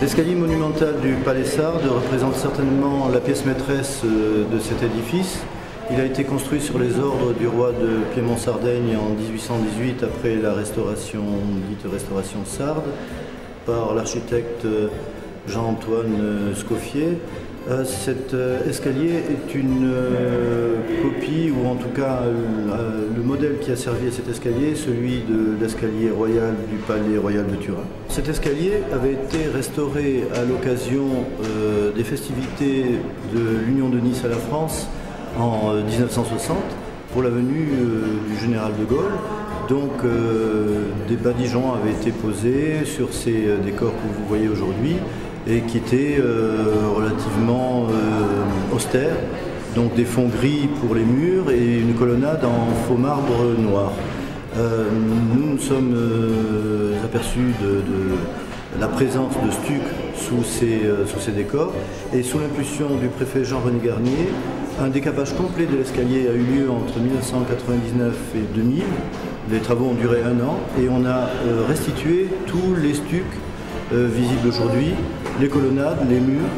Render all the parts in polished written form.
L'escalier monumental du Palais Sarde représente certainement la pièce maîtresse de cet édifice. Il a été construit sur les ordres du roi de Piémont-Sardaigne en 1818 après la restauration, dite restauration sarde, par l'architecte Jean-Antoine Scoffier. Cet escalier est une copie, ou en tout cas le modèle qui a servi à cet escalier, celui de l'escalier royal du Palais Royal de Turin. Cet escalier avait été restauré à l'occasion des festivités de l'Union de Nice à la France en 1960 pour la venue du général de Gaulle. Donc des badigeons avaient été posés sur ces décors que vous voyez aujourd'hui et qui étaient relativement austères, donc des fonds gris pour les murs et une colonnade en faux marbre noir. Nous nous sommes aperçus de la présence de stucs sous ces décors, et sous l'impulsion du préfet Jean-René Garnier, un décapage complet de l'escalier a eu lieu entre 1999 et 2000. Les travaux ont duré 1 an et on a restitué tous les stucs visibles aujourd'hui, les colonnades, les murs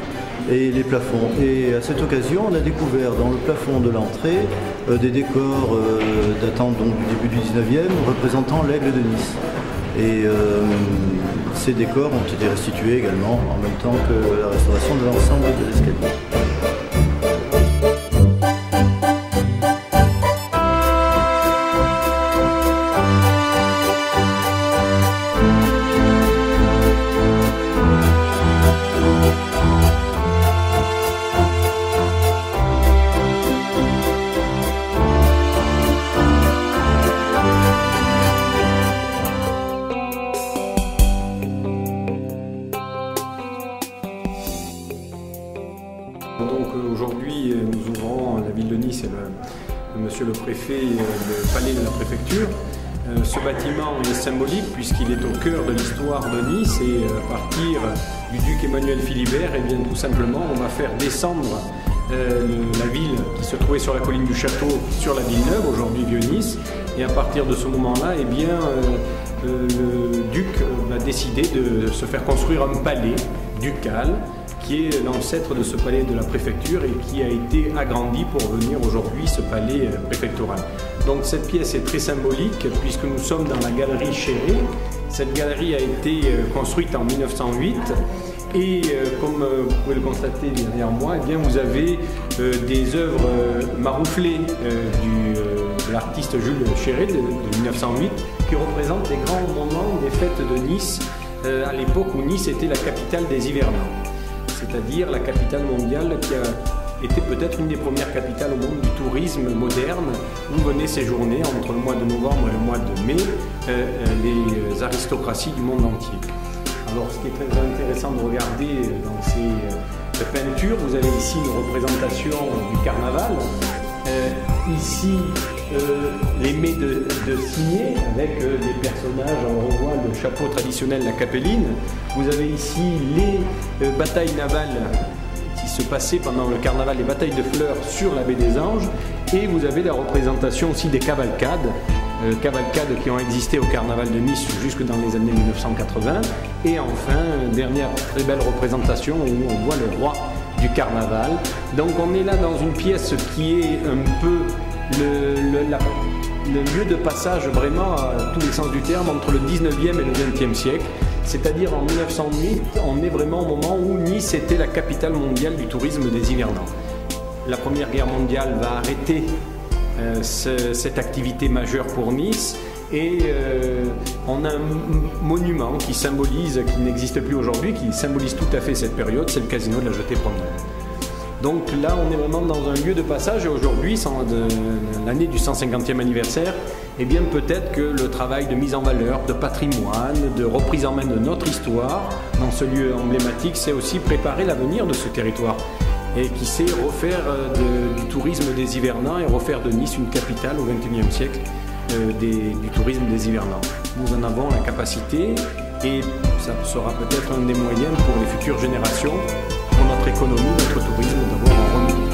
et les plafonds. Et à cette occasion, on a découvert dans le plafond de l'entrée des décors datant donc du début du 19e, représentant l'aigle de Nice. Et ces décors ont été restitués également en même temps que la restauration de l'ensemble de l'escalier. Donc aujourd'hui, nous ouvrons la ville de Nice et monsieur le préfet, le palais de la préfecture. Ce bâtiment est symbolique puisqu'il est au cœur de l'histoire de Nice, et à partir du duc Emmanuel Philibert, et bien tout simplement, on va faire descendre la ville qui se trouvait sur la colline du Château sur la ville neuve, aujourd'hui Vieux-Nice. Et à partir de ce moment-là, eh bien, le duc va décider de se faire construire un palais ducal qui est l'ancêtre de ce palais de la préfecture et qui a été agrandi pour devenir aujourd'hui ce palais préfectoral. Donc cette pièce est très symbolique puisque nous sommes dans la galerie Chéré. Cette galerie a été construite en 1908 et comme vous pouvez le constater derrière moi, eh bien, vous avez des œuvres marouflées de l'artiste Jules Chéré de 1908 qui représentent les grands moments des fêtes de Nice à l'époque où Nice était la capitale des hivernants, c'est-à-dire la capitale mondiale qui a été peut-être une des premières capitales au monde du tourisme moderne, où venaient séjourner entre le mois de novembre et le mois de mai les aristocraties du monde entier. Alors ce qui est très intéressant de regarder dans ces peintures, vous avez ici une représentation du carnaval, ici les mets de cygnes avec les personnages, on revoit le chapeau traditionnel, la capelline. Vous avez ici les batailles navales qui se passaient pendant le carnaval, les batailles de fleurs sur la baie des Anges, et vous avez la représentation aussi des cavalcades qui ont existé au carnaval de Nice jusque dans les années 1980, et enfin, dernière très belle représentation où on voit le roi du carnaval. Donc on est là dans une pièce qui est un peu le lieu de passage vraiment à tous les sens du terme entre le 19e et le 20e siècle. C'est-à-dire en 1908, on est vraiment au moment où Nice était la capitale mondiale du tourisme des hivernants. La Première Guerre mondiale va arrêter cette activité majeure pour Nice, et on a un monument qui symbolise, qui n'existe plus aujourd'hui, qui symbolise tout à fait cette période, c'est le casino de la Jetée-Promenade. Donc là, on est vraiment dans un lieu de passage, et aujourd'hui, l'année du 150e anniversaire, eh bien peut-être que le travail de mise en valeur, de patrimoine, de reprise en main de notre histoire dans ce lieu emblématique, c'est aussi préparer l'avenir de ce territoire. et qui sait refaire du tourisme des hivernants et refaire de Nice une capitale au XXIe siècle du tourisme des hivernants. Nous en avons la capacité et ça sera peut-être un des moyens pour les futures générations, pour notre économie, notre tourisme, d'avoir un renouveau.